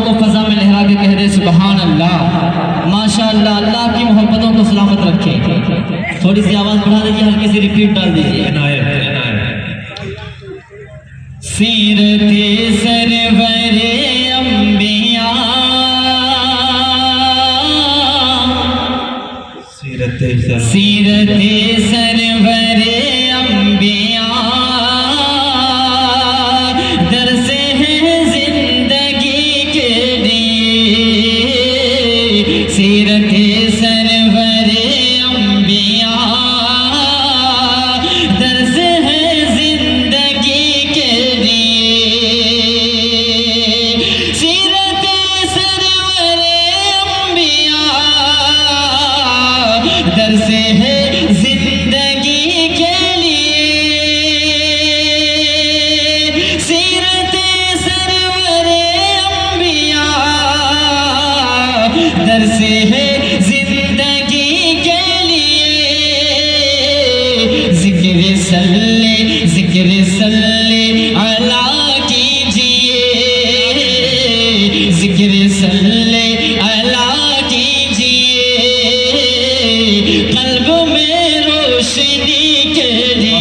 को फजा में लहरा के कह दे सुभान अल्लाह, माशाअल्लाह। अल्लाह की मोहब्बतों को सलामत रखे। थोड़ी सी आवाज बढ़ा दीजिए, हल्की सी रिपीट डाल दीजिए। सीरते सरवरे अंबिया, सीरते सरवरे अंबिया, दर्स है जिंदगी के लिए। सीरते सरवरे अंबिया, दर्स है जिंदगी के लिए। सीरते सरवरे अंबिया, दर्स है जिंदगी के लिए। सीरते सरवरे अंबिया, दर्स है जिंदगी के लिए। जिक्र सल्ले अला कीजिए, जिक्र सल्ले अला कीजिए, कल्ब में रोशनी के लिए।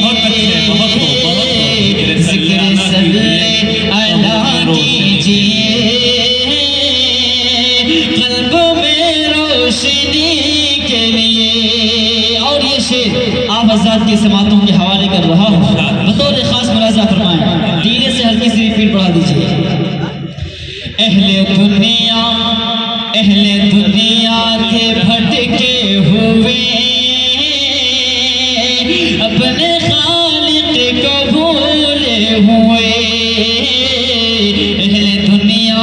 जिक्र सल्ले अला कीजिए, कल्ब में रोशनी के लिए। और ये शेर आप हज़रात की समातों के हवाले कर रहा हूँ, बतौर खास मुलाज़ा फरमाएं। धीरे से हल्की सी रिपीट बढ़ा दीजिए। अहले दुनिया थे भटके हुए, अपने खालिक को भूले हुए। अहले दुनिया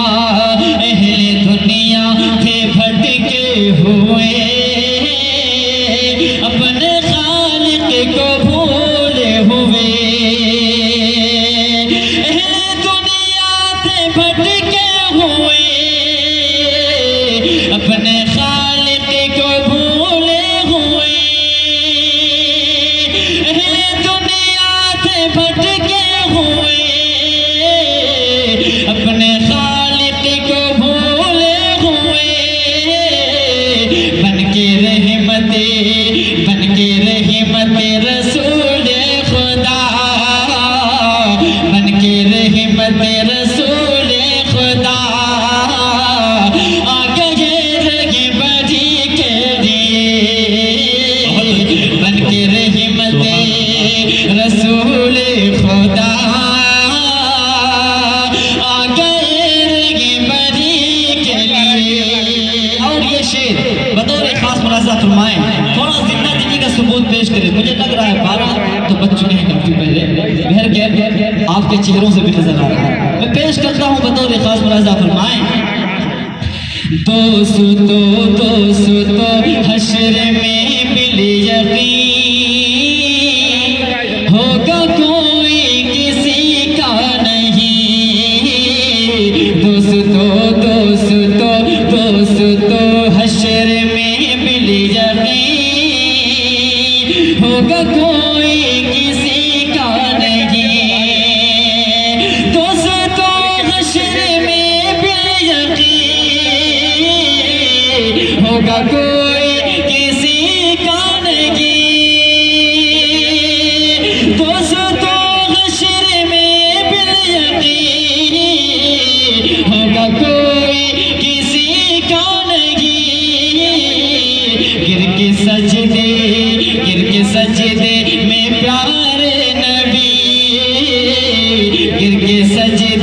थे भटके हुए, अपने खालिक को भूले हुए। अहले दुनिया थे भटके हुए, अपने खालिक को भूले हुए। अहले दुनिया थे भटके हुए, अपने खालिक को भूले हुए। बनके रहमते रसूल खुदा, बनके रहमते रसूल खुदा, आ गए रहमती के लिए। बनके रहमते रसूल खुदा, आ गए रहमती के लिए। और ये शेर बतौर खास मुलाज़ा फरमाएं, थोड़ा जिंदगी का सबूत पेश करें। मुझे लग रहा है 12 तो बच चुके हैं काफी पहले, बहर गैर आपके चेहरों से भी नजर आ रहा है। मैं पेश करता हूँ बतौर खास मुलाज़ा फरमाएं। दोस्तों हश्र में मिल यकीन, होगा कोई किसी का नहीं। दोस्तों हश्र में मिल यकीन, होगा कोई किसी का नहीं। दोस्तों हश्र में मिल यकीन, होगा कोई किसी का नहीं। दोस्तों हश्र में मिल यकीन, होगा कोई किसी का नहीं। गिर के सजदे में प्यारे नबी, गिर के सजदे